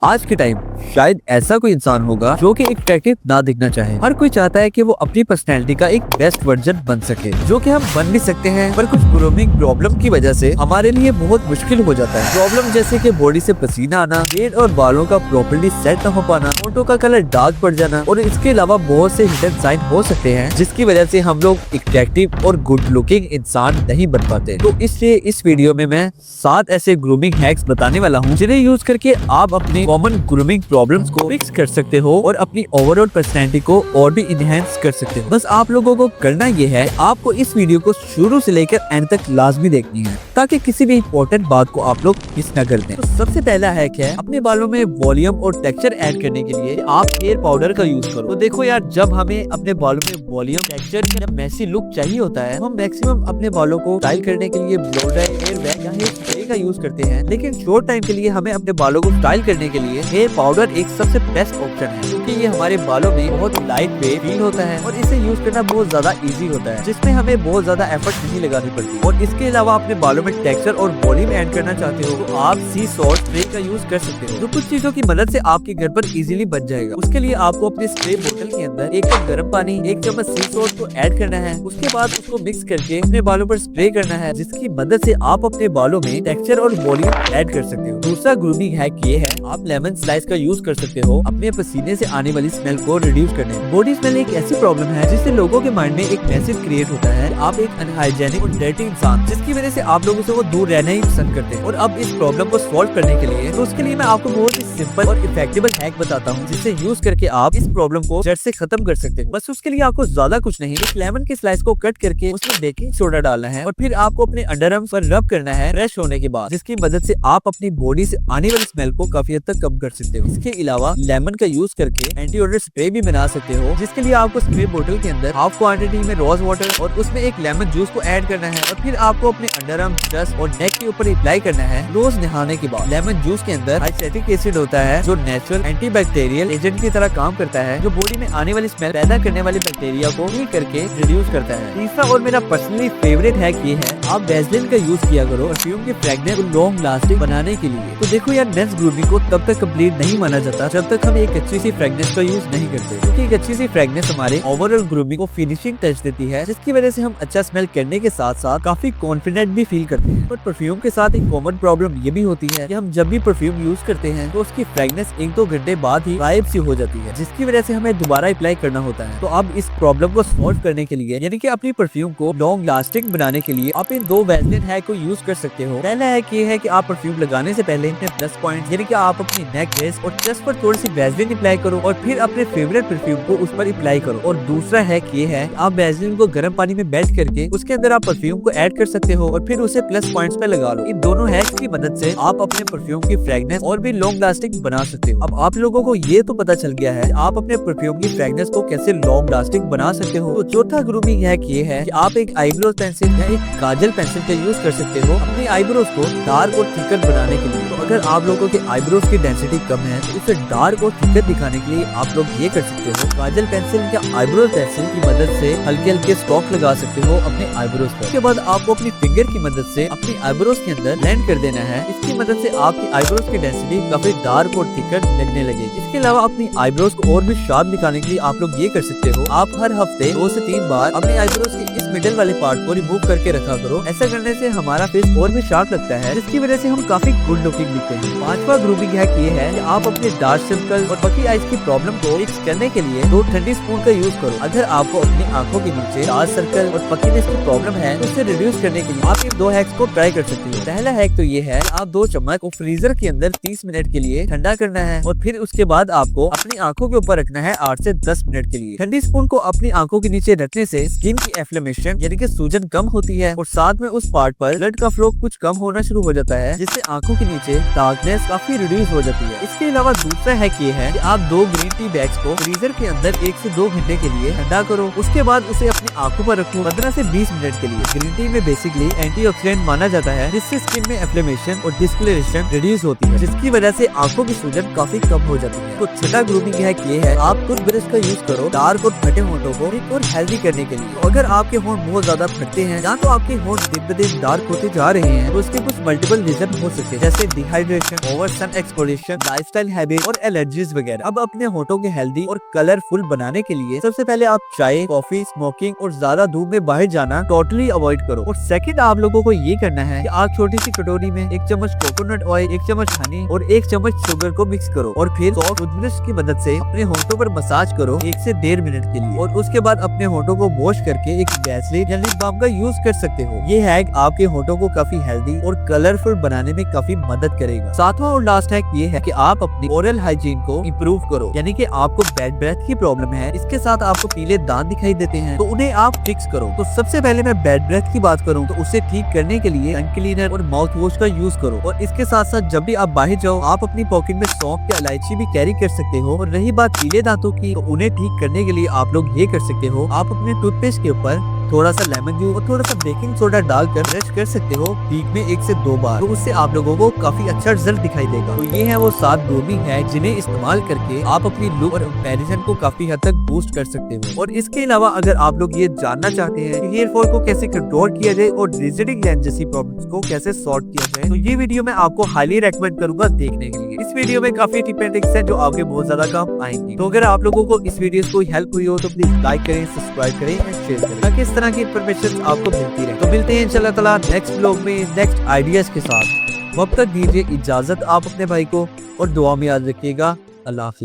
आज के टाइम शायद ऐसा कोई इंसान होगा जो कि अट्रैक्टिव ना दिखना चाहे। हर कोई चाहता है कि वो अपनी पर्सनैलिटी का एक बेस्ट वर्जन बन सके, जो कि हम बन भी सकते हैं, पर कुछ ग्रूमिंग प्रॉब्लम की वजह से हमारे लिए बहुत मुश्किल हो जाता है। प्रॉब्लम जैसे कि बॉडी से पसीना आना, हेयर और बालों का प्रॉपर्ली सेट न हो पाना, फोटो का कलर डार्क पड़ जाना और इसके अलावा बहुत से हिडन साइन हो सकते हैं जिसकी वजह से हम लोग अट्रैक्टिव और गुड लुकिंग इंसान नहीं बन पाते। तो इसलिए इस वीडियो में मैं 7 ऐसे ग्रूमिंग हैक्स बताने वाला हूँ जिन्हें यूज करके आप अपने कॉमन ग्रूमिंग प्रॉब्लम्स को फिक्स कर सकते हो और अपनी ओवरऑल पर्सनैलिटी को और भी इनहेंस कर सकते हो। बस आप लोगों को करना ये है, आपको इस वीडियो को शुरू से लेकर एंड तक लाजमी देखनी है ताकि किसी भी इम्पोर्टेंट बात को आप लोग मिस न कर दें। तो सबसे पहला हैक है, अपने बालों में वॉल्यूम और टेक्सचर ऐड करने के लिए आप हेयर पाउडर का यूज करो। तो देखो यार, जब हमें अपने बालों में वॉल्यूम, टेक्सचर या मैसी लुक चाहिए होता है, हम मैक्सिमम अपने बालों को स्टाइल करने के लिए ब्लो ड्राई, हेयर बैग या हेयर स्प्रे का यूज करते हैं, लेकिन शॉर्ट टाइम के लिए हमें अपने बालों को स्टाइल करने के लिए हेयर पाउडर एक सबसे बेस्ट ऑप्शन है, क्योंकि ये हमारे बालों में बहुत लाइट वेट फील होता है और इसे यूज करना बहुत ज्यादा इजी होता है, जिसमें हमें बहुत ज्यादा एफर्ट नहीं लगानी पड़ती। और इसके अलावा अपने बालों में टेक्सचर और वॉल्यूम ऐड करना चाहते हो तो आप सी सॉल्ट स्प्रे का यूज कर सकते हो, जो कुछ चीजों की मदद से आपके घर पर इजीली बन जाएगा। उसके लिए आपको अपने स्प्रे बोतल के अंदर 1 कप गर्म पानी, 1 चम्मच सी सॉल्ट को ऐड करना है। उसके बाद उसको मिक्स करके अपने बालों पर स्प्रे करना है, जिसकी मदद से आप अपने बालों में टेक्सचर और वॉल्यूम ऐड कर सकते हो। दूसरा ग्रूमिंग हैक ये है, आप लेमन स्लाइस का यूज कर सकते हो अपने पसीने से आने वाली स्मेल को रिड्यूस करने में। बॉडी स्मेल एक ऐसी प्रॉब्लम है जिससे लोगों के माइंड में एक मैसेज क्रिएट होता है, आप एक अनहाइजेनिक और डर्टी इंसान, जिसकी वजह से आप लोगों से वो दूर रहना ही पसंद करते हैं। और अब इस प्रॉब्लम को सॉल्व करने के लिए, तो उसके लिए मैं आपको बहुत ही सिंपल और इफेक्टिव हैक बताता हूँ, जिसे यूज करके आप इस प्रॉब्लम को जड़ से खत्म कर सकते हैं। बस उसके लिए आपको ज्यादा कुछ नहीं, एक लेमन के स्लाइस को कट करके उसमें बेकिंग सोडा डालना है और फिर आपको अपने अंडरआर्म पर रब करना है फ्रेश होने के बाद, जिसकी मदद से आप अपनी बॉडी से आने वाली स्मेल को काफी हद तक कम कर सकते हो। इसके अलावा लेमन का यूज करके एंटी ओडर स्प्रे भी बना सकते हो, जिसके लिए आपको स्प्रे बोतल के अंदर हाफ क्वांटिटी में रोज वाटर और उसमें एक लेमन जूस को ऐड करना है और फिर आपको अपने अंडरआर्म, चेस्ट और नेक के ऊपर अप्लाई करना है रोज नहाने के बाद। लेमन जूस के अंदर हाइड्रोक्लोरिक एसिड होता है, जो नेचुरल एंटीबैक्टीरियल एजेंट की तरह काम करता है, जो बॉडी में आने वाली स्मेल पैदा करने वाले बैक्टीरिया को किल करके रिड्यूस करता है। तीसरा और मेरा पर्सनली फेवरेट हैक ये है, आप वैसलीन का यूज किया करो परफ्यूम की फ्रेग्रेंस को लॉन्ग लास्टिंग बनाने के लिए। तो देखो यार, मेंस ग्रूमिंग को तब तक कंप्लीट नहीं माना जाता जब तक हम एक अच्छी सी फ्रेग्रेंस का यूज नहीं करते, क्योंकि एक अच्छी सी फ्रेग्रेंस हमारे ओवरऑल ग्रूमिंग को फिनिशिंग टच देती है, जिसकी वजह से हम अच्छा स्मेल करने के साथ साथ काफी कॉन्फिडेंट भी फील करते हैं। पर परफ्यूम के साथ एक कॉमन प्रॉब्लम ये भी होती है कि हम जब भी परफ्यूम यूज करते हैं तो उसकी फ्रेग्रेंस 1-2 घंटे बाद ही गायब सी हो जाती है, जिसकी वजह से हमें दोबारा अप्लाई करना होता है। तो अब इस प्रॉब्लम को सॉल्व करने के लिए, यानी कि अपनी परफ्यूम को लॉन्ग लास्टिंग बनाने के लिए, आप इन 2 वैसलीन हैक को यूज कर सकते हो। पहला हैक ये है कि आप परफ्यूम लगाने से पहले अपने प्लस पॉइंट, यानी कि आप अपनी नेक, फेस और चेस्ट पर थोड़ी सी वैसलीन अप्लाई करो और फिर अपने फेवरेट परफ्यूम को उस पर अप्लाई करो। और दूसरा हैक ये है, आप वैसलीन को गर्म पानी में मेल्ट करके उसके अंदर आप परफ्यूम को ऐड कर सकते हो और फिर उसे प्लस पॉइंट्स पे लगा लो। इन दोनों हैक्स की मदद से आप अपने परफ्यूम की फ्रेग्रेंस और भी लॉन्ग लास्टिंग बना सकते हो। अब आप लोगों को ये तो पता चल गया है आप अपने परफ्यूम की फ्रेग्रेंस को कैसे लॉन्ग लास्टिंग बना सकते हो। तो चौथा ग्रूमिंग हैक ये है कि आप एक आईब्रो पेंसिल या एक काजल पेंसिल का यूज कर सकते हो अपने आईब्रोज को डार्क और थिकर बनाने के लिए। तो अगर आप लोगों के आईब्रोज की डेंसिटी कम है तो उसे डार्क और थिकर दिखाने के लिए आप लोग ये कर सकते हो, काजल पेंसिल या आईब्रो पेंसिल की मदद से हल्के हल्के स्ट्रोक लगा सकते हो अपने आईब्रोज पर। उसके बाद आपको अपनी फिंगर की मदद से अपनी आईब्रोज के अंदर ब्लेंड कर देना है। इसकी मदद से आपकी आईब्रोज की डेंसिटी काफी डार्क और थिकर लगने लगेगी। इसके अलावा अपनी आईब्रोज को और भी शार्प दिखाने के लिए आप लोग ये कर सकते हो, आप हर हफ्ते 2 से 3 बार अपने आईब्रोज के इस मिडिल वाले पार्ट को रिमूव करके रखा करो। ऐसा करने से हमारा फेस और भी शार्प लगता है, जिसकी वजह से हम काफी गुड लुकिंग दिखते हैं। 5वां ग्रूमिंग हैक ये है कि आप अपने डार्क सर्कल और पकी आईज की प्रॉब्लम को फिक्स करने के लिए 2 ठंडी स्पून का यूज करो। अगर आपको अपनी आंखों के नीचे डार्क सर्कल और पकीनेस की प्रॉब्लम है तो उसे रिड्यूस करने के लिए आप इन 2 हैक्स को ट्राई कर सकते हो। पहला हैक तो ये है, आप 2 चम्मच को फ्रीजर के अंदर 30 मिनट के लिए ठंडा करना है और फिर उसके बाद आपको अपनी आंखों के ऊपर रखना है 8 से 10 मिनट के लिए। ठंडी स्पून को अपनी आंखों के नीचे रखने से स्किन की इन्फ्लेमेशन, यानी कि सूजन कम होती है और साथ में उस पार्ट पर ब्लड का फ्लो कुछ कम होना शुरू हो जाता है, जिससे आंखों के नीचे डार्कनेस काफी रिड्यूस हो जाती है। इसके अलावा दूसरा हैक ये है कि आप 2 ग्रीन टी बैग्स को फ्रीजर के अंदर 1 से 2 घंटे के लिए ठंडा करो। उसके बाद उसे अपनी आंखों पर रखो 15 से 20 मिनट के लिए। ग्रीन टी में बेसिकली एंटीऑक्सीडेंट माना जाता है, जिससे स्किन में इन्फ्लेमेशन और डिस्कलरेशन रिड्यूस होती है, जिसकी वजह से आंखों की सूजन काफी कम हो जाती है। तो छठा ग्रूमिंग हैक ये है, आप टूथब्रश का यूज करो डार्क और फटे होंठों को ठीक और हेल्दी करने के लिए। तो अगर आपके होंठ बहुत ज्यादा फटते हैं या तो आपके होंठ टोन दिन ब दिन डार्क होते जा रहे हैं तो उसके कुछ मल्टीपल रीजन हो सकते हैं, जैसे डिहाइड्रेशन, ओवर सन एक्सपोजिशन, लाइफस्टाइल हैबिट और एलर्जीज वगैरह। अब अपने होठों के हेल्दी और कलरफुल बनाने के लिए सबसे पहले आप चाय, कॉफी, स्मोकिंग और ज्यादा धूप में बाहर जाना टोटली अवॉइड करो। और सेकंड, आप लोगों को ये करना है कि आप छोटी सी कटोरी में 1 चम्मच कोकोनट ऑयल, 1 चम्मच हनी और 1 चम्मच शुगर को मिक्स करो और फिर सॉफ्ट टूथब्रश की मदद से अपने होठों पर मसाज करो 1 से 1.5 मिनट के लिए। और उसके बाद अपने होठों को वॉश करके एक वैसलीन या लिप बाम का यूज कर सकते हो। ये हैक आपके होठों को काफी हेल्दी और कलरफुल बनाने में काफी मदद करेगा। सातवां और लास्ट हैक ये है कि आप अपनी ओरल हाइजीन को इम्प्रूव करो, यानी कि आपको बैड ब्रेथ की प्रॉब्लम है, इसके साथ आपको पीले दांत दिखाई देते हैं, तो उन्हें आप फिक्स करो। तो सबसे पहले मैं बैड ब्रेथ की बात करूं तो उसे ठीक करने के लिए टंग क्लीनर और माउथ वॉश का यूज करो। और इसके साथ साथ जब भी आप बाहर जाओ आप अपनी पॉकेट में सौंफ या इलायची भी कैरी कर सकते हो। और रही बात पीले दांतों की, तो उन्हें ठीक करने के लिए आप लोग ये कर सकते हो, आप अपने टूथपेस्ट के ऊपर थोड़ा सा लेमन जूस और थोड़ा सा बेकिंग सोडा डालकर ब्रश कर सकते हो वीक में 1 से 2 बार, तो उससे आप लोगों को काफी अच्छा रिजल्ट दिखाई देगा। तो ये है वो 7 ग्रूमिंग है जिन्हें इस्तेमाल करके आप अपनी लुक और कंपैरिजन को काफी हद तक बूस्ट कर सकते हो। और इसके अलावा अगर आप लोग ये जानना चाहते हैं कि हेयर फॉल को कैसे कंट्रोल किया जाए और रिजिडिंग लेंस जैसी प्रॉब्लम्स को कैसे सॉर्ट किया जाए, तो ये वीडियो मैं आपको हाईली रेकमेंड करूंगा देखने के लिए। इस वीडियो में काफी टिप एंड ट्रिक्स हैं जो आपके बहुत ज्यादा काम आएंगी। तो अगर आप लोगों को इस वीडियो से कोई हेल्प हुई हो तो प्लीज लाइक करें, सब्सक्राइब करें और शेयर करें ताकि इस तरह की इन्फॉर्मेशन आपको मिलती रहे। तो मिलते हैं इंशाल्लाह ताला नेक्स्ट व्लॉग में नेक्स्ट आइडियाज के साथ। अब तक दीजिए इजाजत आप अपने भाई को और दुआ में याद रखिएगा। अल्लाह हाफिज़।